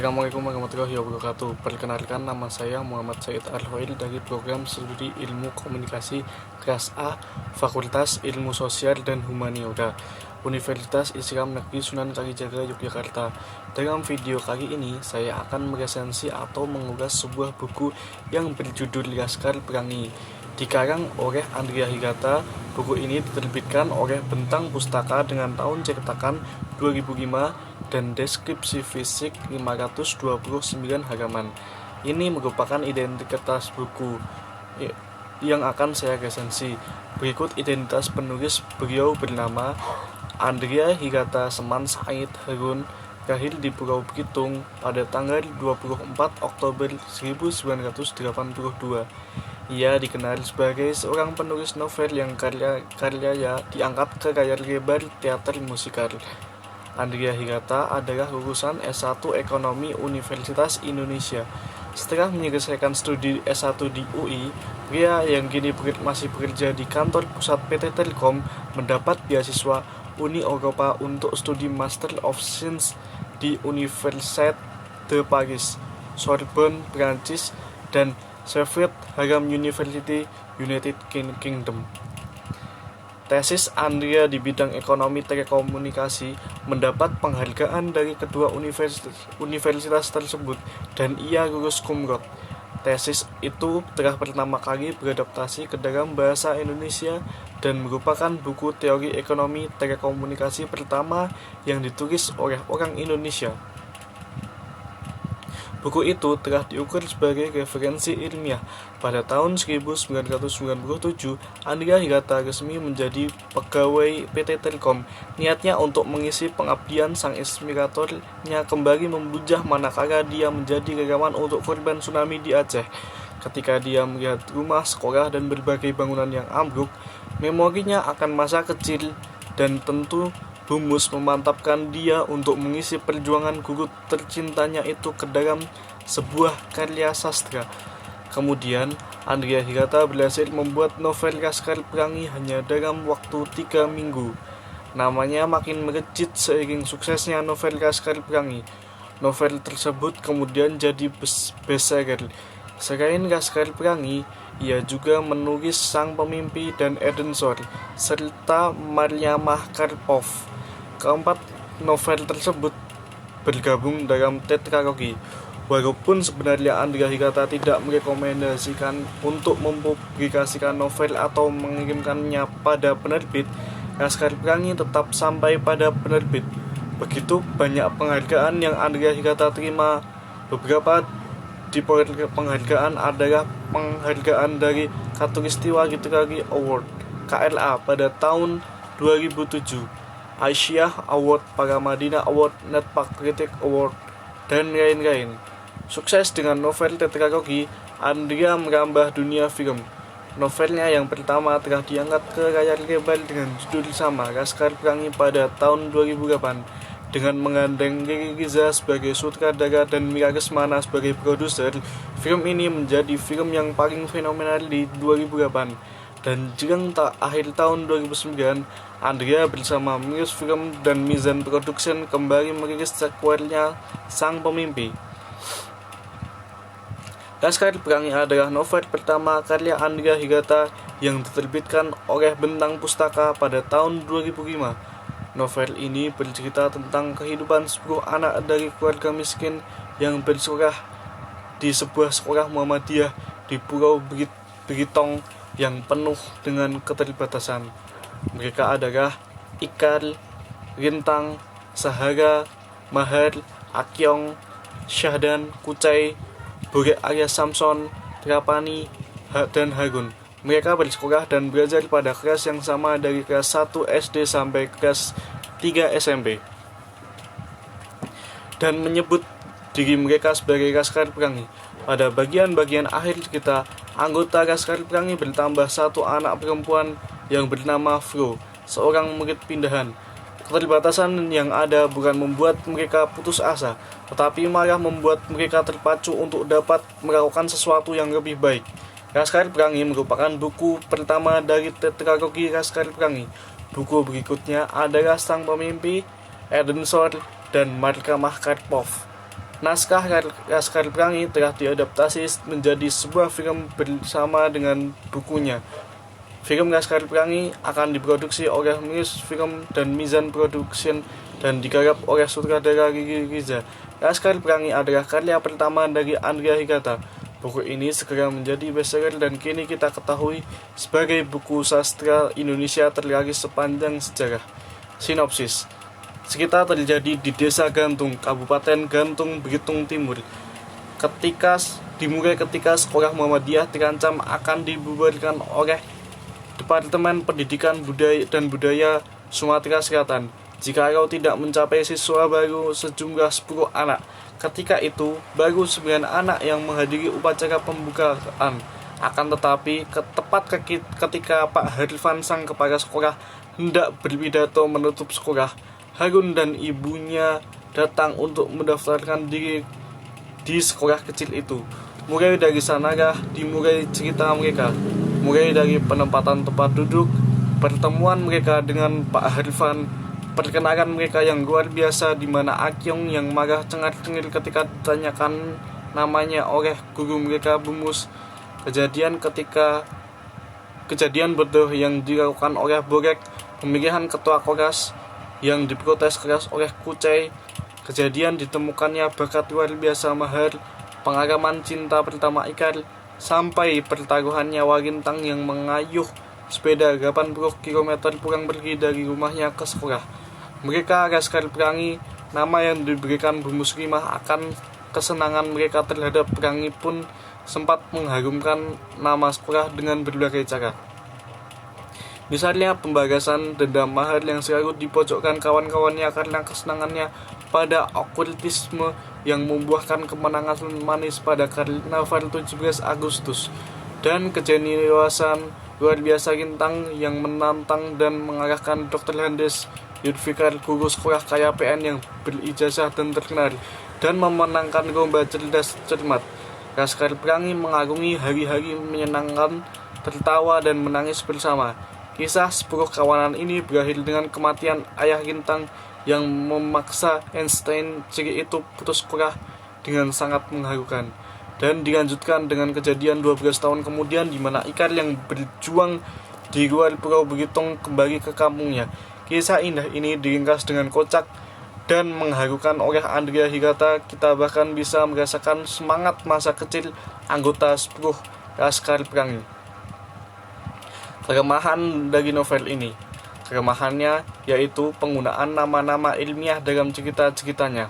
Assalamualaikum warahmatullahi wabarakatuh. Perkenalkan, nama saya Muhammad Said Al-Hoil dari program Studi Ilmu Komunikasi Kelas A, Fakultas Ilmu Sosial dan Humaniora, Universitas Islam Negeri Sunan Kalijaga, Yogyakarta. Dalam video kali ini, saya akan meresensi atau mengulas sebuah buku yang berjudul Laskar Pelangi, dikarang oleh Andrea Hirata. Buku ini diterbitkan oleh Bentang Pustaka dengan tahun cetakan 2005 dan deskripsi fisik 529 halaman. Ini merupakan identitas buku yang akan saya resensi. Berikut identitas penulis. Beliau bernama Andrea Hirata Seman Said Harun, lahir di Pulau Belitung pada tanggal 24 Oktober 1982. Ia dikenal sebagai seorang penulis novel yang karya-karyanya diangkat ke layar lebar teater musikal. Andrea Hirata adalah lulusan S1 Ekonomi Universitas Indonesia. Setelah menyelesaikan studi S1 di UI, pria yang kini masih bekerja di kantor pusat PT Telkom mendapat beasiswa Uni Eropa untuk studi Master of Science di Université de Paris, Sorbonne, Prancis, dan Sheffield Hallam University, United Kingdom. Tesis Andrea di bidang ekonomi telekomunikasi mendapat penghargaan dari kedua universitas tersebut dan ia lulus cum laude. Tesis itu telah pertama kali beradaptasi ke dalam bahasa Indonesia dan merupakan buku teori ekonomi telekomunikasi pertama yang ditulis oleh orang Indonesia. Buku itu telah diukur sebagai referensi ilmiah. Pada tahun 1997, Andrea Hirata resmi menjadi pegawai PT Telkom. Niatnya untuk mengisi pengabdian sang inspiratornya kembali membujah manakala dia menjadi relawan untuk korban tsunami di Aceh. Ketika dia melihat rumah, sekolah, dan berbagai bangunan yang ambruk, memorinya akan masa kecil dan tentu Humus memantapkan dia untuk mengisi perjuangan guru tercintanya itu ke dalam sebuah karya sastra. Kemudian, Andrea Hirata berhasil membuat novel Laskar Pelangi hanya dalam waktu 3 minggu. Namanya makin melejit seiring suksesnya novel Laskar Pelangi. Novel tersebut kemudian jadi bestseller. Selain Laskar Pelangi, ia juga menulis Sang Pemimpi dan Eden Shore, serta Maryamah Karpov. Keempat novel tersebut bergabung dalam tetralogi. Walaupun sebenarnya Andrea Hirata tidak merekomendasikan untuk mempublikasikan novel atau mengirimkannya pada penerbit, Laskar Pelangi tetap sampai pada penerbit. Begitu banyak penghargaan yang Andrea Hirata terima. Beberapa di penghargaan adalah penghargaan dari Khatulistiwa Literary Award (KLA) pada tahun 2007, Aisyah Award, Paramadina Award, Netpark Critic Award, dan lain-lain. Sukses dengan novel tetralogi, Andrea merambah dunia film. Novelnya yang pertama telah diangkat ke layar lebar dengan judul sama, Laskar Pelangi, pada tahun 2008. Dengan menggandeng Riri Riza sebagai sutradara dan Mira Lesmana sebagai produser, film ini menjadi film yang paling fenomenal di 2008. Dan jelang akhir tahun 2009, Andrea bersama Muse Film dan Mizan Production kembali merilis sequelnya Sang Pemimpi. Laskar Pelangi adalah novel pertama karya Andrea Hirata yang diterbitkan oleh Bentang Pustaka pada tahun 2005. Novel ini bercerita tentang kehidupan 10 anak dari keluarga miskin yang bersekolah di sebuah sekolah Muhammadiyah di Pulau Belitung yang penuh dengan keterbatasan. Mereka adalah Ikal, Rintang, Sahara, Mahar, Akyong, Syahdan, Kucai, Borek Arya Samson, Trapani, dan Harun. Mereka bersekolah dan belajar pada kelas yang sama dari kelas 1 SD sampai kelas 3 SMP. Dan menyebut diri mereka sebagai Laskar Pelangi. Pada bagian-bagian akhir cerita, anggota Laskar Pelangi bertambah satu anak perempuan yang bernama Flo, seorang murid pindahan. Keterbatasan yang ada bukan membuat mereka putus asa, tetapi malah membuat mereka terpacu untuk dapat melakukan sesuatu yang lebih baik. Laskar Pelangi merupakan buku pertama dari tetralogi Laskar Pelangi. Buku berikutnya adalah Sang Pemimpi, Eden Shore, dan Maryamah Karpov. Naskah Laskar Pelangi telah diadaptasi menjadi sebuah film bersama dengan bukunya. Film Laskar Pelangi akan diproduksi oleh Muse Film dan Mizan Production dan digarap oleh sutradara Riri Riza. Laskar Pelangi adalah karya pertama dari Andrea Hirata. Buku ini segera menjadi bestseller dan kini kita ketahui sebagai buku sastra Indonesia terlaris sepanjang sejarah. Sinopsis. Sekitar terjadi di Desa Gantung, Kabupaten Gantung, Belitung Timur. Dimulai ketika sekolah Muhammadiyah terancam akan dibubarkan oleh Departemen Pendidikan Budaya Sumatera Selatan jikalau tidak mencapai siswa baru sejumlah 10 anak. Ketika itu, baru 9 anak yang menghadiri upacara pembukaan. Akan tetapi, tepat ketika Pak Harifan sang kepala sekolah hendak berpidato menutup sekolah, Harun dan ibunya datang untuk mendaftarkan diri di sekolah kecil itu. Mulai dari sanalah dimulai cerita mereka. Mulai dari penempatan tempat duduk, pertemuan mereka dengan Pak Harifan, perkenalan mereka yang luar biasa di mana Akyong yang marah cengar-cengir ketika ditanyakan namanya oleh guru mereka Bumus, kejadian bodoh yang dilakukan oleh Borek, pemilihan ketua kelas yang diprotes keras oleh Kucai, kejadian ditemukannya bakat luar biasa Mahar, pengalaman cinta pertama Ikar, sampai pertaruhan nyawa Rintang yang mengayuh sepeda 80 km pulang pergi dari rumahnya ke sekolah. Mereka Laskar Pelangi, nama yang diberikan Bu Muslimah akan kesenangan mereka terhadap pelangi pun sempat mengharumkan nama sekolah dengan berbagai cara. Misalnya pembagasan dendam Mahar yang selalu dipojokkan kawan-kawannya karena kesenangannya pada okultisme yang membuahkan kemenangan manis pada Karnaval 17 Agustus, dan kejeniusan luar biasa Rintang yang menantang dan mengalahkan Dr. Handes Yudfikar, guru sekolah KPN yang berijazah dan terkenal, dan memenangkan lomba cerdas cermat. Laskar Pelangi mengarungi hari-hari menyenangkan, tertawa dan menangis bersama. Kisah 10 kawanan ini berakhir dengan kematian ayah Rintang yang memaksa Einstein ciri itu putus sekolah dengan sangat mengharukan, dan dilanjutkan dengan kejadian 12 tahun kemudian di mana Ikar yang berjuang di luar Pulau Belitung kembali ke kampungnya. Kisah indah ini diringkas dengan kocak dan mengharukan oleh Andrea Hirata. Kita bahkan bisa merasakan semangat masa kecil anggota 10 Laskar Pelangi. Kelemahan dari novel ini, kelemahannya yaitu penggunaan nama-nama ilmiah dalam cerita-ceritanya.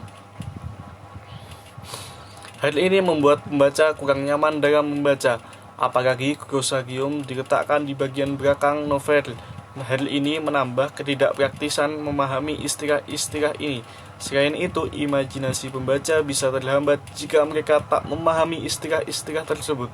Hal ini membuat pembaca kurang nyaman dalam membaca, apalagi glossarium diletakkan di bagian belakang novel. Hal ini menambah ketidakpraktisan memahami istilah-istilah ini. Selain itu, imajinasi pembaca bisa terhambat jika mereka tak memahami istilah-istilah tersebut.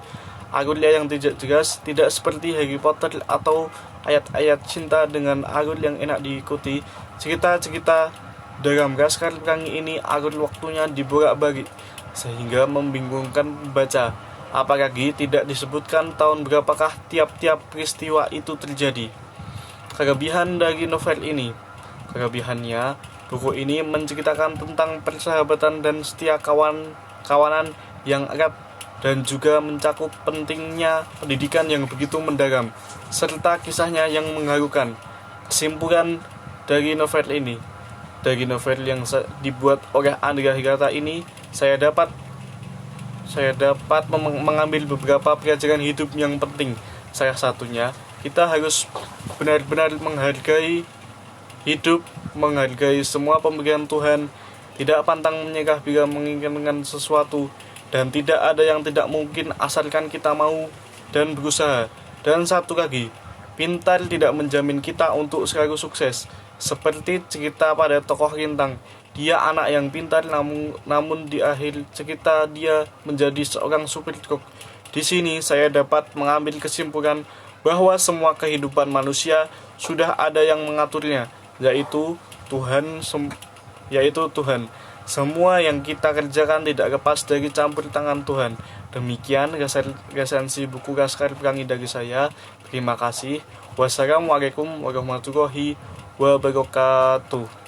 Alurnya yang tidak jelas, tidak seperti Harry Potter atau ayat-ayat cinta dengan alur yang enak diikuti. Cerita-cerita dalam Laskar Pelangi ini alur waktunya dibolak-balik sehingga membingungkan pembaca. Apalagi tidak disebutkan tahun berapakah tiap-tiap peristiwa itu terjadi. Kelebihan dari novel ini, kelebihannya buku ini menceritakan tentang persahabatan dan setia kawanan yang erat, dan juga mencakup pentingnya pendidikan yang begitu mendalam, serta kisahnya yang mengharukan. Kesimpulan dari novel ini, dari novel yang dibuat oleh Andrea Hirata ini, saya dapat mengambil beberapa pelajaran hidup yang penting. Salah satunya, kita harus benar-benar menghargai hidup, menghargai semua pemberian Tuhan, tidak pantang menyerah bila menginginkan sesuatu, dan tidak ada yang tidak mungkin asalkan kita mau dan berusaha. Dan satu lagi, pintar tidak menjamin kita untuk selalu sukses. Seperti cerita pada tokoh Rintang, dia anak yang pintar namun di akhir cerita dia menjadi seorang supir truk. Di sini saya dapat mengambil kesimpulan bahwa semua kehidupan manusia sudah ada yang mengaturnya, yaitu Tuhan. Semua yang kita kerjakan tidak lepas dari campur tangan Tuhan. Demikian resensi buku Laskar Pelangi dari saya. Terima kasih. Wassalamualaikum warahmatullahi wabarakatuh.